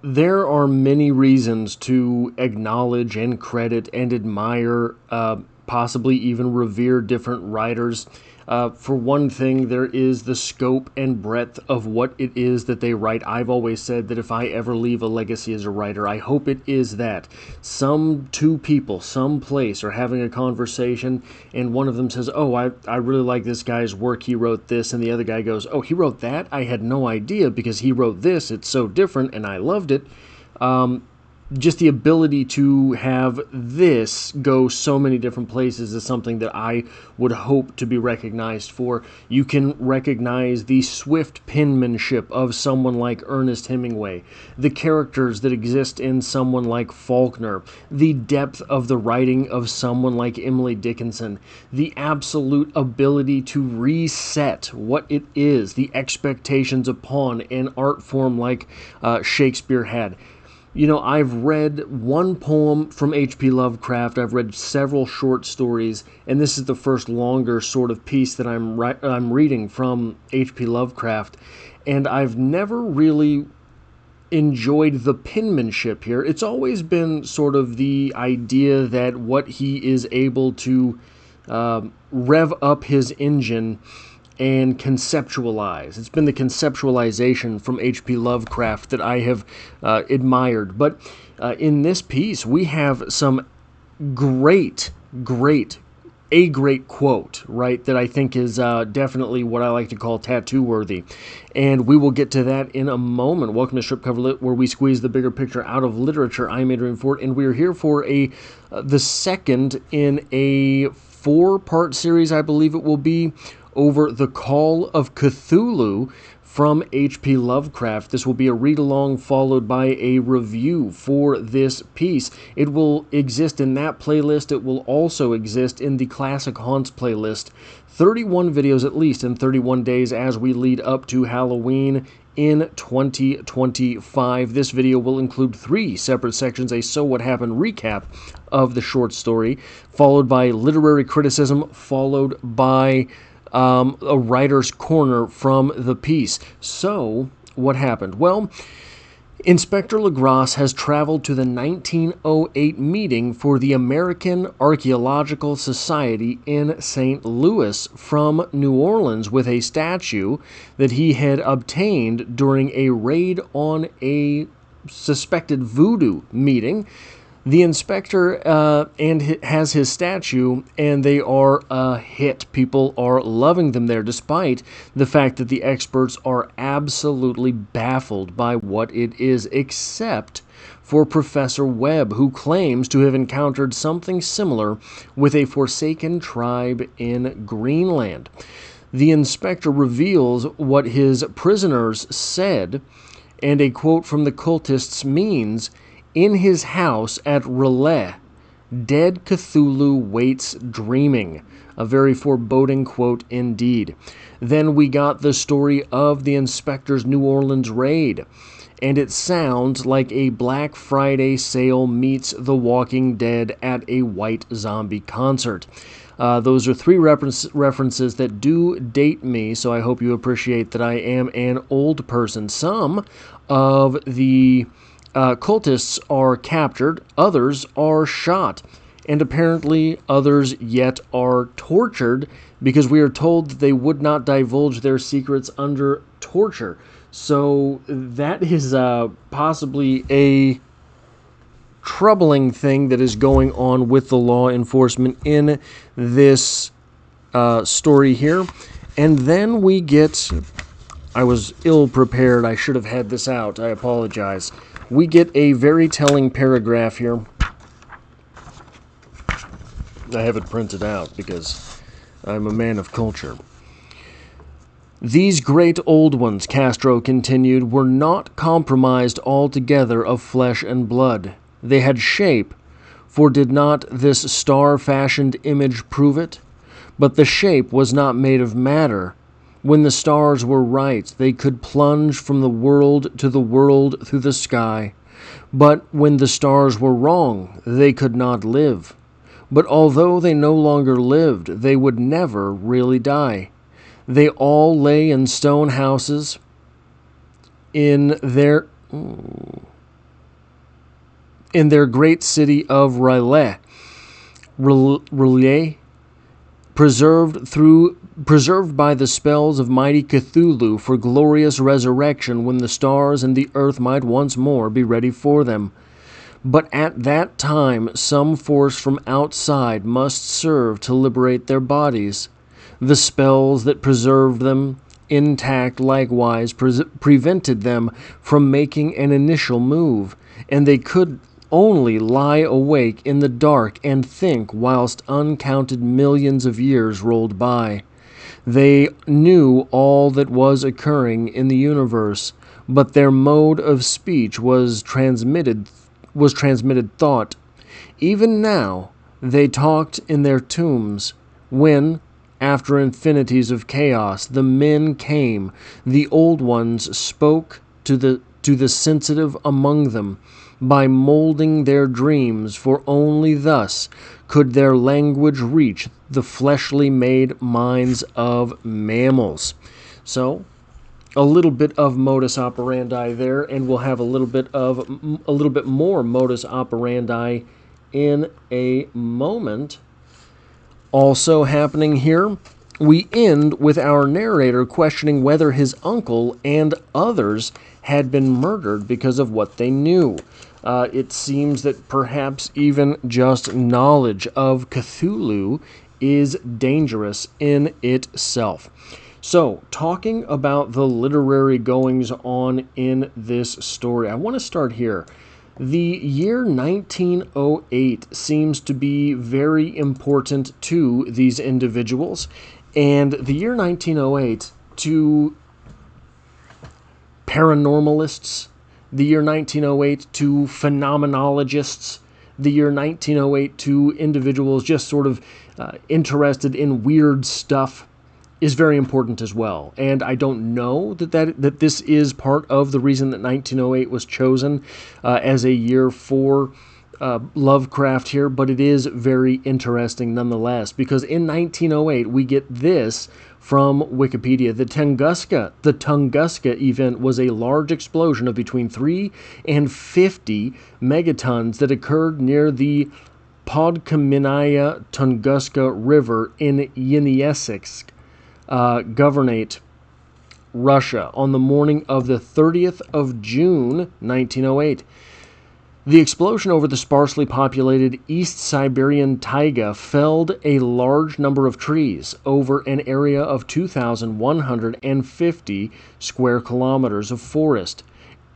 there are many reasons to acknowledge and credit and admire, possibly even revere different writers. For one thing, there is the scope and breadth of what it is that they write. I've always said that if I ever leave a legacy as a writer, I hope it is that some two people, some place, are having a conversation, and one of them says, "Oh, I really like this guy's work. He wrote this," and the other guy goes, "Oh, he wrote that? I had no idea because he wrote this. It's so different, and I loved it." Just the ability to have this go so many different places is something that I would hope to be recognized for. You can recognize the swift penmanship of someone like Ernest Hemingway, the characters that exist in someone like Faulkner, the depth of the writing of someone like Emily Dickinson, the absolute ability to reset what it is, the expectations upon an art form like Shakespeare had. You know, I've read one poem from H.P. Lovecraft, I've read several short stories, and this is the first longer sort of piece that I'm reading from H.P. Lovecraft, and I've never really enjoyed the penmanship here. It's always been sort of the idea that what he is able to rev up his engine and conceptualize. It's been the conceptualization from H.P. Lovecraft that I have admired. But in this piece, we have some great quote, right, that I think is definitely what I like to call tattoo-worthy. And we will get to that in a moment. Welcome to Strip Cover Lit, where we squeeze the bigger picture out of literature. I'm Adrian Fort, and we are here for the second in a 4-part series, I believe it will be, over The Call of Cthulhu from H.P. Lovecraft. This will be a read-along followed by a review for this piece. It will exist in that playlist. It will also exist in the Classic Haunts playlist. 31 videos at least in 31 days as we lead up to Halloween in 2025. This video will include 3 separate sections: a So What Happened recap of the short story, followed by literary criticism, followed by a writer's corner from the piece. So, what happened? Well, Inspector LaGrasse has traveled to the 1908 meeting for the American Archaeological Society in St. Louis from New Orleans with a statue that he had obtained during a raid on a suspected voodoo meeting. The inspector has his statue, and they are a hit. People are loving them there, despite the fact that the experts are absolutely baffled by what it is, except for Professor Webb, who claims to have encountered something similar with a forsaken tribe in Greenland. The inspector reveals what his prisoners said, and a quote from the cultists means, "In his house at Relais, dead Cthulhu waits dreaming." A very foreboding quote indeed. Then we got the story of the inspector's New Orleans raid, and it sounds like a Black Friday sale meets The Walking Dead at a white zombie concert. Those are 3 references that do date me, so I hope you appreciate that I am an old person. Some of the cultists are captured, others are shot, and apparently others yet are tortured, because we are told that they would not divulge their secrets under torture. So that is possibly a troubling thing that is going on with the law enforcement in this story here. And then we get... I was ill-prepared. I should have had this out. I apologize. We get a very telling paragraph here. I have it printed out because I'm a man of culture. "These great old ones," Castro continued, "were not compromised altogether of flesh and blood. They had shape, for did not this star-fashioned image prove it? But the shape was not made of matter. When the stars were right, they could plunge from the world to the world through the sky. But when the stars were wrong, they could not live. But although they no longer lived, they would never really die. They all lay in stone houses in their... in their great city of R'lyeh, preserved by the spells of mighty Cthulhu for glorious resurrection when the stars and the earth might once more be ready for them. But at that time some force from outside must serve to liberate their bodies. The spells that preserved them intact likewise prevented them from making an initial move, and they could only lie awake in the dark and think whilst uncounted millions of years rolled by. They knew all that was occurring in the universe, but their mode of speech was transmitted thought. Even now they talked in their tombs, when, after infinities of chaos, the men came. The old ones spoke to the sensitive among them by molding their dreams, for only thus could their language reach the fleshly made minds of mammals. So, a little bit of modus operandi there, and we'll have a little bit more modus operandi in a moment. Also happening here, we end with our narrator questioning whether his uncle and others had been murdered because of what they knew. It seems that perhaps even just knowledge of Cthulhu is dangerous in itself. So, talking about the literary goings-on in this story, I want to start here. The year 1908 seems to be very important to these individuals, and the year 1908 to paranormalists, the year 1908 to phenomenologists, the year 1908 to individuals just sort of interested in weird stuff, is very important as well. And I don't know that this is part of the reason that 1908 was chosen as a year for Lovecraft here, but it is very interesting nonetheless, because in 1908 we get this from Wikipedia. The Tunguska event was a large explosion of between 3 and 50 megatons that occurred near the Podkamennaya Tunguska River in Yeniseysk Governorate, Russia, on the morning of the 30th of June, 1908. The explosion over the sparsely populated East Siberian taiga felled a large number of trees over an area of 2,150 square kilometers of forest,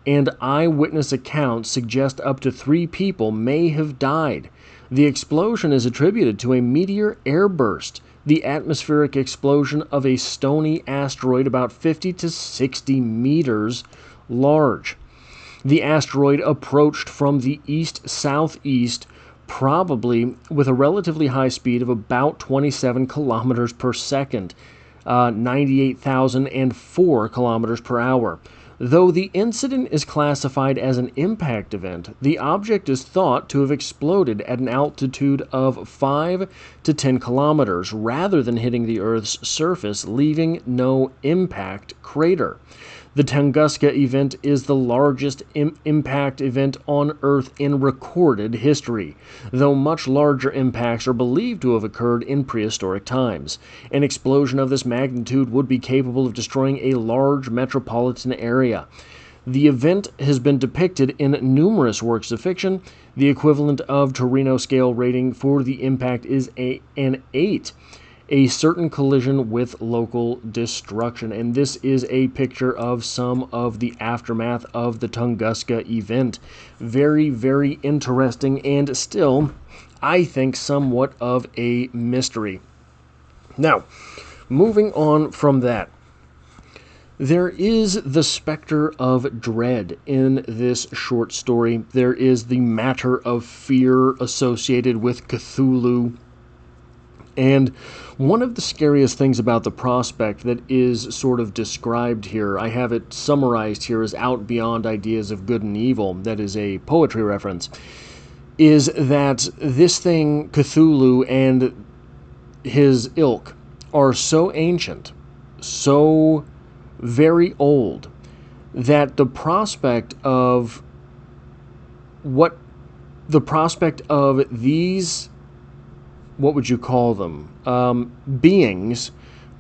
and eyewitness accounts suggest up to 3 people may have died. The explosion is attributed to a meteor airburst, the atmospheric explosion of a stony asteroid about 50 to 60 meters large. The asteroid approached from the east-southeast, probably with a relatively high speed of about 27 kilometers per second, 98,004 kilometers per hour. Though the incident is classified as an impact event, the object is thought to have exploded at an altitude of 5 to 10 kilometers rather than hitting the Earth's surface, leaving no impact crater. The Tunguska event is the largest impact event on Earth in recorded history, though much larger impacts are believed to have occurred in prehistoric times. An explosion of this magnitude would be capable of destroying a large metropolitan area. The event has been depicted in numerous works of fiction. The equivalent of Torino scale rating for the impact is an 8. A certain collision with local destruction. And this is a picture of some of the aftermath of the Tunguska event. Very, very interesting, and still, I think, somewhat of a mystery. Now, moving on from that, there is the specter of dread in this short story. There is the matter of fear associated with Cthulhu. And one of the scariest things about the prospect that is sort of described here, I have it summarized here as out beyond ideas of good and evil, that is a poetry reference, is that this thing, Cthulhu, and his ilk are so ancient, so very old, that the prospect of what the prospect of these, what would you call them, beings,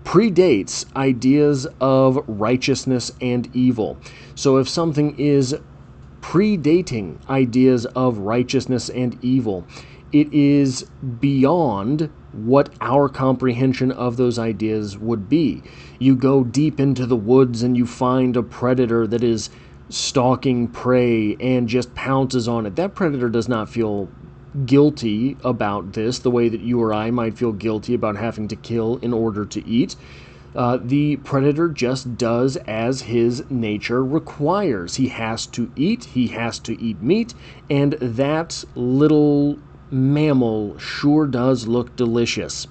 predates ideas of righteousness and evil. So if something is predating ideas of righteousness and evil, it is beyond what our comprehension of those ideas would be. You go deep into the woods and you find a predator that is stalking prey and just pounces on it. That predator does not feel guilty about this the way that you or I might feel guilty about having to kill in order to eat. The predator just does as his nature requires. He has to eat meat, and that little mammal sure does look delicious.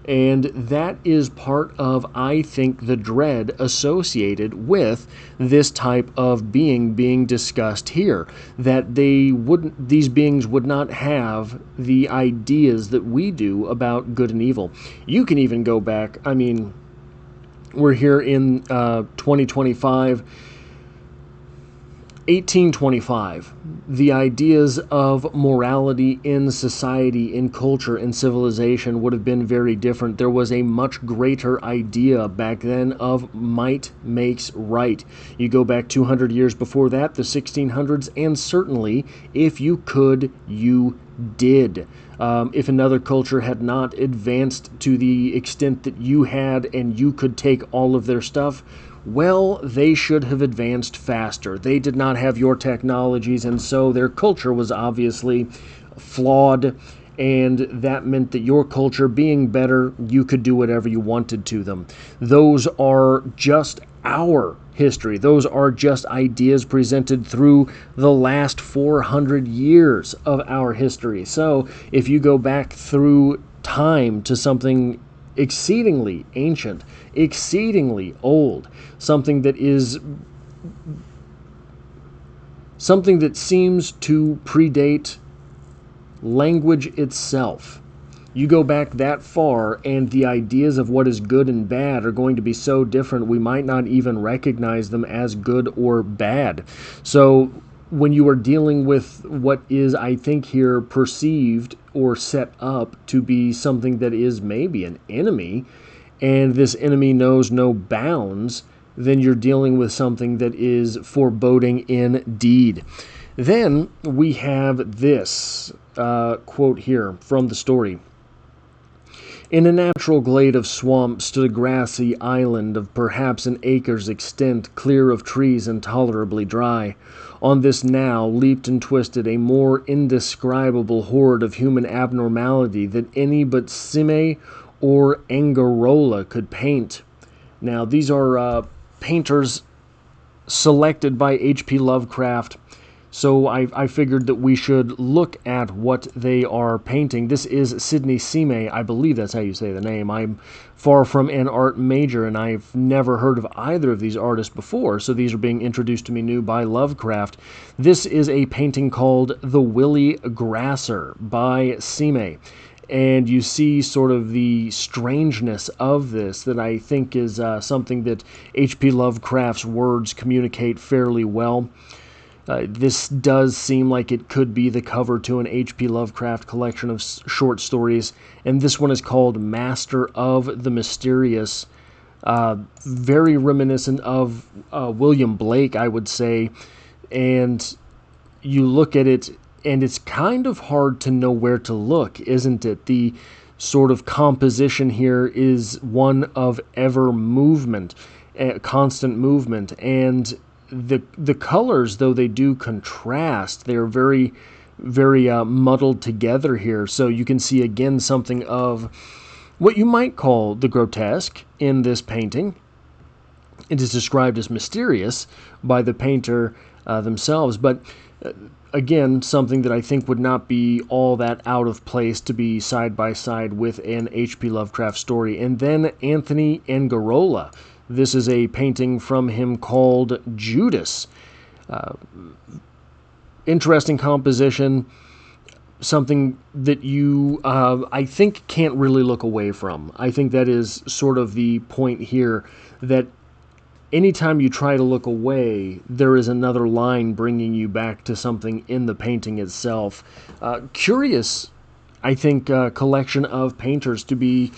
And that is part of, I think, the dread associated with this type of being discussed here. That these beings would not have the ideas that we do about good and evil. You can even go back, I mean, we're here in 2025, 1825. The ideas of morality in society, in culture, in civilization would have been very different. There was a much greater idea back then of might makes right. You go back 200 years before that, the 1600s, and certainly, if you could, you did. If another culture had not advanced to the extent that you had and you could take all of their stuff, well, they should have advanced faster. They did not have your technologies, and so their culture was obviously flawed, and that meant that your culture being better, you could do whatever you wanted to them. Those are just our history. Those are just ideas presented through the last 400 years of our history. So if you go back through time to something exceedingly ancient, exceedingly old, something that seems to predate language itself. You go back that far, and the ideas of what is good and bad are going to be so different, we might not even recognize them as good or bad. So when you are dealing with what is, I think here, perceived or set up to be something that is maybe an enemy, and this enemy knows no bounds, then you're dealing with something that is foreboding indeed. Then we have this quote here from the story. In a natural glade of swamp stood a grassy island of perhaps an acre's extent, clear of trees and tolerably dry. On this now leaped and twisted a more indescribable horde of human abnormality than any but Cime or Angarola could paint. Now, these are painters selected by H.P. Lovecraft, so I figured that we should look at what they are painting. This is Sidney Cime. I believe that's how you say the name. I'm far from an art major, and I've never heard of either of these artists before, so these are being introduced to me new by Lovecraft. This is a painting called The Willy Grasser by Cime. And you see sort of the strangeness of this that I think is something that H.P. Lovecraft's words communicate fairly well. This does seem like it could be the cover to an H.P. Lovecraft collection of short stories, and this one is called Master of the Mysterious. Very reminiscent of William Blake, I would say, and you look at it, and it's kind of hard to know where to look, isn't it? The sort of composition here is one of ever movement, constant movement, and the colors, though they do contrast, they're very, very muddled together here. So you can see again something of what you might call the grotesque in this painting. It is described as mysterious by the painter themselves, but again, something that I think would not be all that out of place to be side by side with an H.P. Lovecraft story. And then Anthony Angarola. This is a painting from him called Judas. Interesting composition, something that you, I think, can't really look away from. I think that is sort of the point here, that anytime you try to look away, there is another line bringing you back to something in the painting itself. Curious, I think, collection of painters to be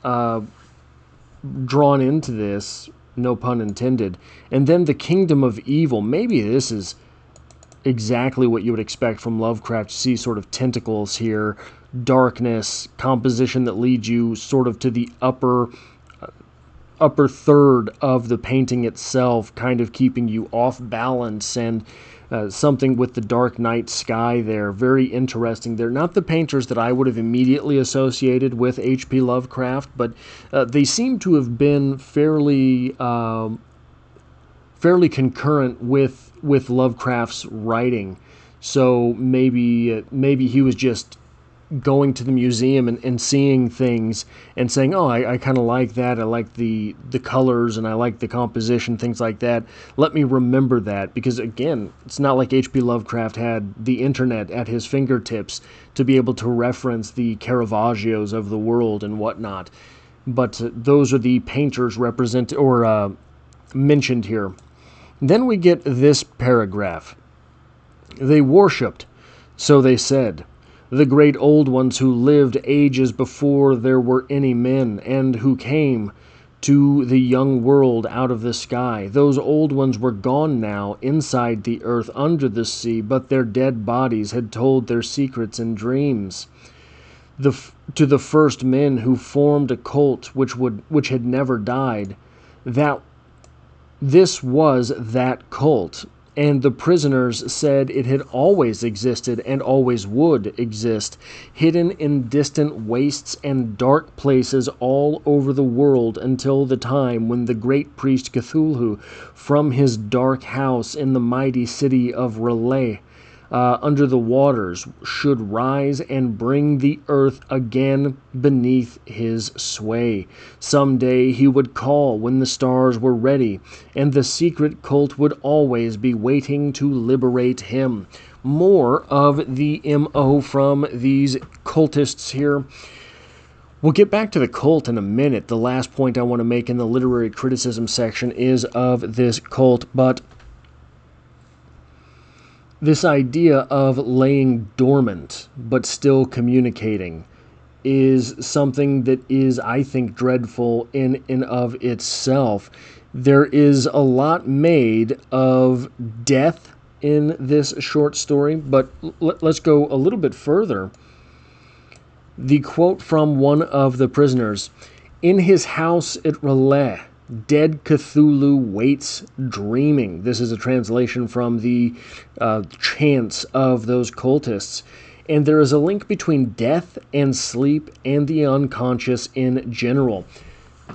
drawn into this, no pun intended. And then the Kingdom of Evil. Maybe this is exactly what you would expect from Lovecraft, to see sort of tentacles here, darkness, composition that leads you sort of to the upper third of the painting itself, kind of keeping you off balance, and something with the dark night sky there. Very interesting. They're not the painters that I would have immediately associated with H.P. Lovecraft, but they seem to have been fairly concurrent with Lovecraft's writing. So maybe he was just going to the museum and seeing things and saying, oh, I kind of like that. I like the colors, and I like the composition, things like that. Let me remember that, because again, it's not like H.P. Lovecraft had the internet at his fingertips to be able to reference the Caravaggios of the world and whatnot. But those are the painters mentioned here. Then we get this paragraph. They worshipped, so they said, the great old ones who lived ages before there were any men, and who came to the young world out of the sky. Those old ones were gone now, inside the earth, under the sea, but their dead bodies had told their secrets in dreams. To the first men who formed a cult which had never died, this was that cult, and the prisoners said it had always existed and always would exist, hidden in distant wastes and dark places all over the world, until the time when the great priest Cthulhu, from his dark house in the mighty city of Relay, under the waters, should rise and bring the earth again beneath his sway. Someday he would call when the stars were ready, and the secret cult would always be waiting to liberate him. More of the MO from these cultists here. We'll get back to the cult in a minute. The last point I want to make in the literary criticism section is of this cult, but this idea of laying dormant but still communicating is something that is, I think, dreadful in and of itself. There is a lot made of death in this short story, but let's go a little bit further. The quote from one of the prisoners, "In his house at Relais, dead Cthulhu waits dreaming." This is a translation from the chants of those cultists. And there is a link between death and sleep and the unconscious in general.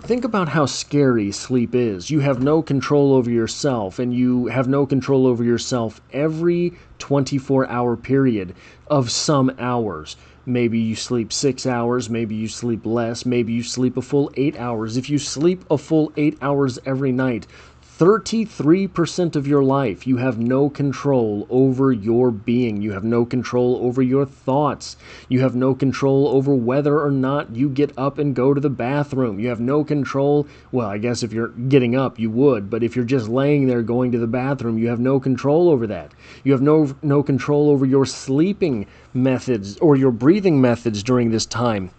Think about how scary sleep is. You have no control over yourself, and you have no control over yourself every 24-hour period of some hours. Maybe you sleep 6 hours, maybe you sleep less, maybe you sleep a full 8 hours. If you sleep a full 8 hours every night, 33% of your life, you have no control over your being. You have no control over your thoughts. You have no control over whether or not you get up and go to the bathroom. You have no control. Well, I guess if you're getting up, you would. But if you're just laying there going to the bathroom, you have no control over that. You have no control over your sleeping methods or your breathing methods during this time.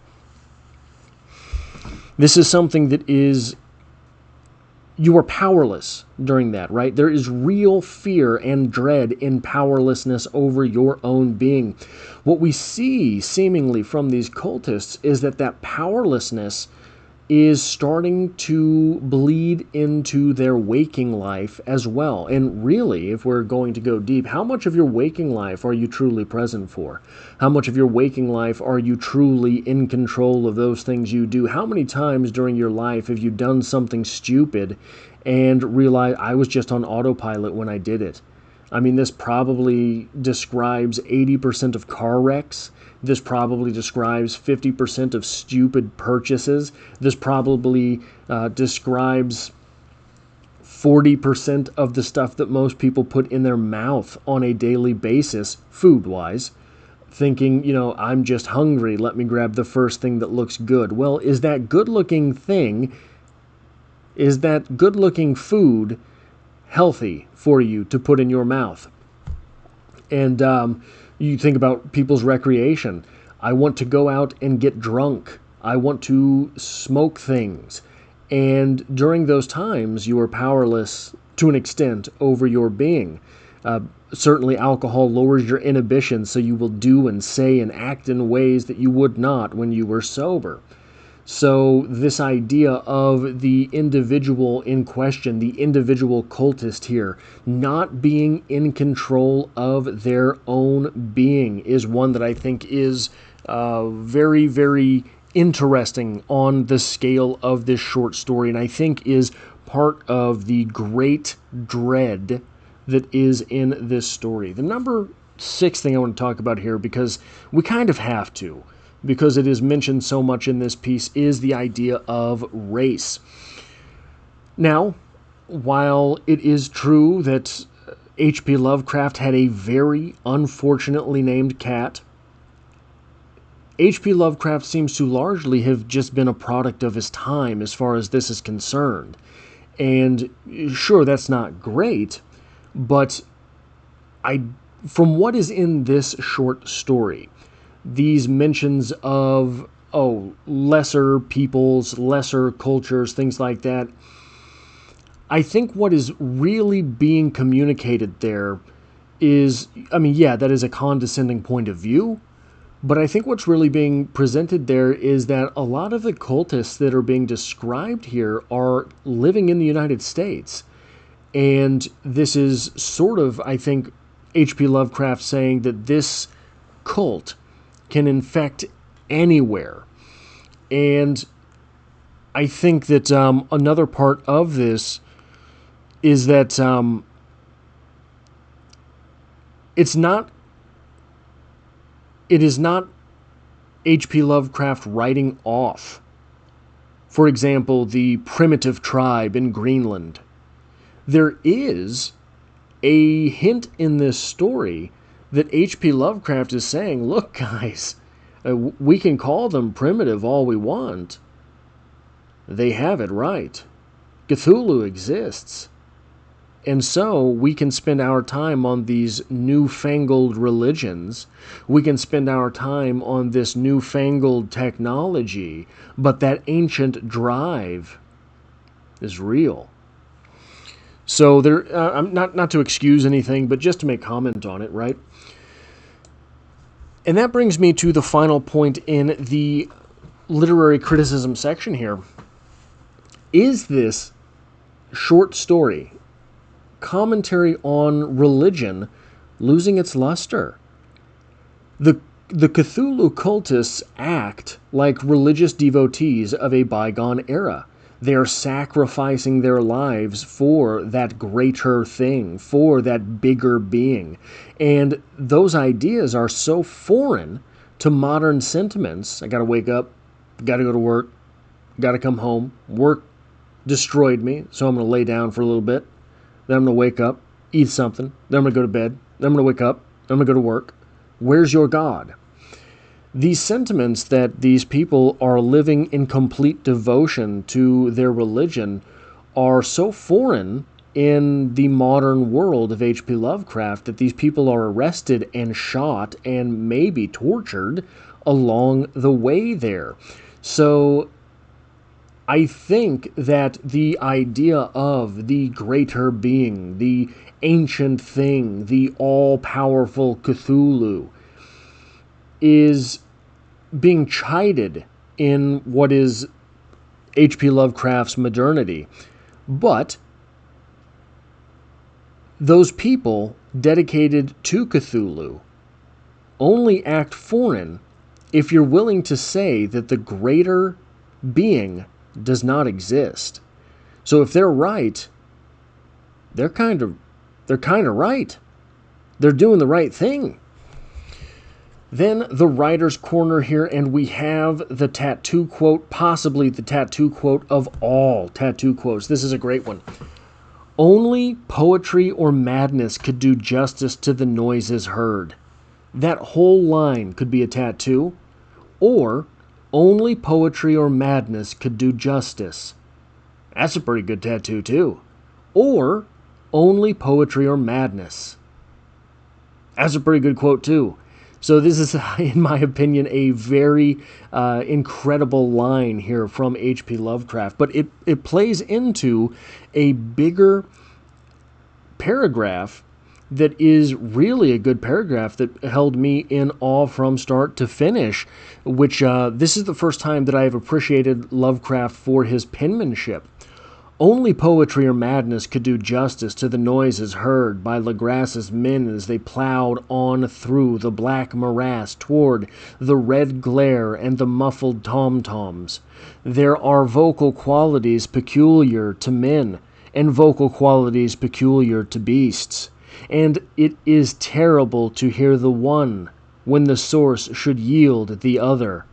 This is something that is... You are powerless during that, right? There is real fear and dread in powerlessness over your own being. What we see seemingly from these cultists is that powerlessness is starting to bleed into their waking life as well. And really, if we're going to go deep, how much of your waking life are you truly present for? How much of your waking life are you truly in control of those things you do? How many times during your life have you done something stupid and realized, I was just on autopilot when I did it? I mean, this probably describes 80% of car wrecks. This probably describes 50% of stupid purchases. This probably describes 40% of the stuff that most people put in their mouth on a daily basis, food-wise, thinking, I'm just hungry, let me grab the first thing that looks good. Well, is that good-looking thing Is that good-looking food healthy for you to put in your mouth? And you think about people's recreation. I want to go out and get drunk. I want to smoke things. And during those times, you are powerless to an extent over your being. Certainly, alcohol lowers your inhibitions, so you will do and say and act in ways that you would not when you were sober. So this idea of the individual in question, the individual cultist here, not being in control of their own being is one that I think is very, very interesting on the scale of this short story, and I think is part of the great dread that is in this story. The number 6 thing I want to talk about here, because we kind of have to, because it is mentioned so much in this piece, is the idea of race. Now, while it is true that H.P. Lovecraft had a very unfortunately named cat, H.P. Lovecraft seems to largely have just been a product of his time as far as this is concerned. And sure, that's not great, but from what is in this short story, these mentions of, lesser peoples, lesser cultures, things like that, I think what is really being communicated there is, that is a condescending point of view, but I think what's really being presented there is that a lot of the cultists that are being described here are living in the United States. And this is sort of, I think, H.P. Lovecraft saying that this cult can infect anywhere. And I think that another part of this is that it is not H.P. Lovecraft writing off, for example, the primitive tribe in Greenland. There is a hint in this story that H.P. Lovecraft is saying, look, guys, we can call them primitive all we want. They have it right. Cthulhu exists. And so we can spend our time on these newfangled religions. We can spend our time on this newfangled technology. But that ancient drive is real. So there, not to excuse anything, but just to make comment on it, right? And that brings me to the final point in the literary criticism section here. Is this short story, commentary on religion, losing its luster? The Cthulhu cultists act like religious devotees of a bygone era. They are sacrificing their lives for that greater thing, for that bigger being. And those ideas are so foreign to modern sentiments. I gotta wake up, gotta go to work, gotta come home. Work destroyed me, so I'm gonna lay down for a little bit. Then I'm gonna wake up, eat something. Then I'm gonna go to bed. Then I'm gonna wake up. Then I'm gonna go to work. Where's your God? These sentiments that these people are living in complete devotion to their religion are so foreign in the modern world of H.P. Lovecraft that these people are arrested and shot and maybe tortured along the way there. So I think that the idea of the greater being, the ancient thing, the all-powerful Cthulhu, is being chided in what is H.P. Lovecraft's modernity. But those people dedicated to Cthulhu only act foreign if you're willing to say that the greater being does not exist. So if they're right, they're kind of right. They're doing the right thing. Then the writer's corner here, and we have the tattoo quote, possibly the tattoo quote of all tattoo quotes. This is a great one. Only poetry or madness could do justice to the noises heard. That whole line could be a tattoo, or only poetry or madness could do justice That's a pretty good tattoo, too. Or only poetry or madness. That's a pretty good quote, too. So this is, in my opinion, a very incredible line here from H.P. Lovecraft. But it plays into a bigger paragraph that is really a good paragraph that held me in awe from start to finish, which this is the first time that I have appreciated Lovecraft for his penmanship. Only poetry or madness could do justice to the noises heard by Legras's men as they plowed on through the black morass toward the red glare and the muffled tom-toms. There are vocal qualities peculiar to men, and vocal qualities peculiar to beasts, and it is terrible to hear the one when the source should yield the other.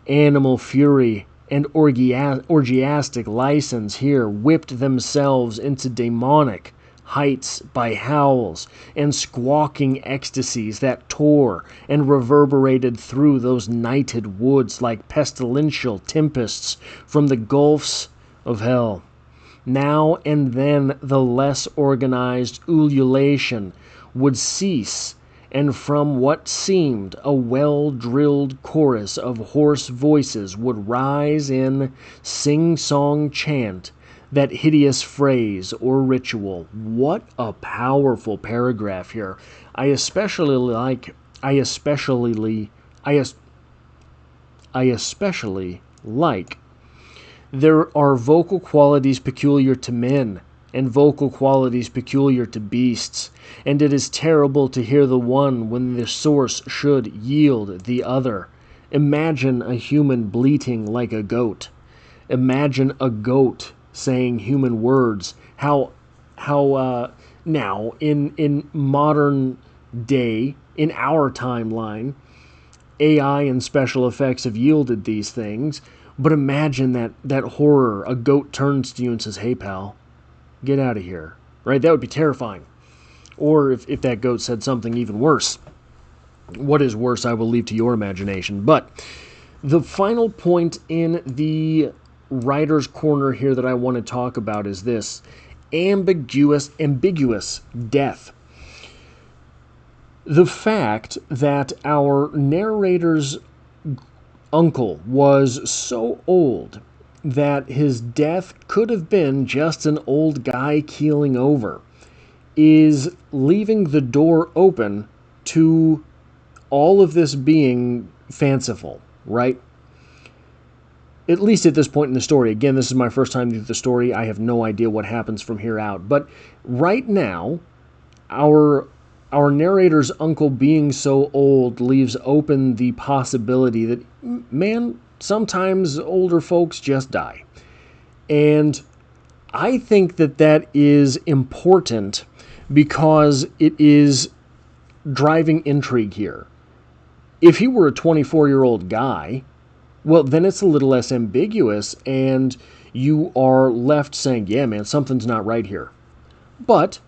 Animal fury and orgiastic license here whipped themselves into demonic heights by howls and squawking ecstasies that tore and reverberated through those nighted woods like pestilential tempests from the gulfs of hell. Now and then the less organized ululation would cease, and from what seemed a well-drilled chorus of hoarse voices would rise in sing-song chant that hideous phrase or ritual. What a powerful paragraph here. I especially like there are vocal qualities peculiar to men, and vocal qualities peculiar to beasts, and it is terrible to hear the one when the source should yield the other. Imagine a human bleating like a goat. Imagine a goat saying human words. How now, in modern day, in our timeline, AI and special effects have yielded these things. But imagine that horror. A goat turns to you and says, "Hey, pal, get out of here." Right? That would be terrifying. Or if that goat said something even worse. What is worse, I will leave to your imagination. But the final point in the writer's corner here that I want to talk about is this: ambiguous death. The fact that our narrator's uncle was so old that his death could have been just an old guy keeling over is leaving the door open to all of this being fanciful, right? At least at this point in the story. Again, this is my first time through the story. I have no idea what happens from here out. But right now, our narrator's uncle being so old leaves open the possibility that, man, sometimes older folks just die. And I think that is important because it is driving intrigue here. If he were a 24-year-old guy, well, then it's a little less ambiguous, and you are left saying, yeah, man, something's not right here. But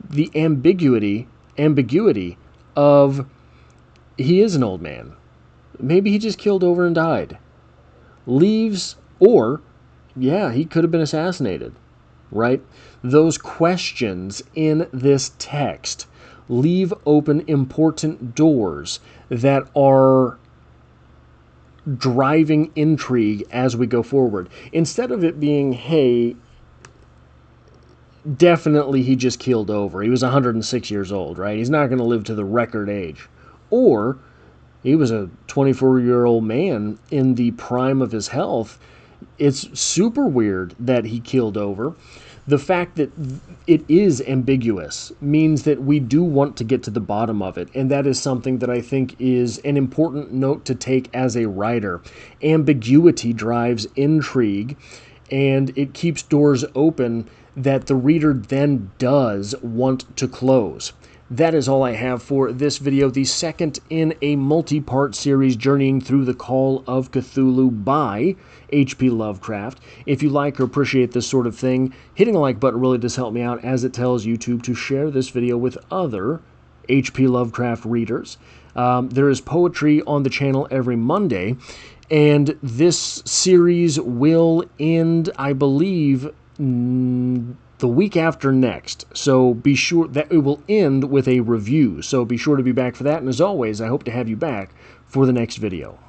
the ambiguity of he is an old man. Maybe he just killed over and died. Leaves, or, yeah, he could have been assassinated, right? Those questions in this text leave open important doors that are driving intrigue as we go forward. Instead of it being, hey, definitely he just keeled over. He was 106 years old, right? He's not going to live to the record age. Or he was a 24-year-old man in the prime of his health. It's super weird that he keeled over. The fact that it is ambiguous means that we do want to get to the bottom of it, and that is something that I think is an important note to take as a writer. Ambiguity drives intrigue, and it keeps doors open that the reader then does want to close. That is all I have for this video, the second in a multi-part series journeying through the Call of Cthulhu by H.P. Lovecraft. If you like or appreciate this sort of thing, hitting the like button really does help me out, as it tells YouTube to share this video with other H.P. Lovecraft readers. There is poetry on the channel every Monday, And this series will end, I believe, the week after next. So be sure that it will end with a review. So be sure to be back for that. And as always, I hope to have you back for the next video.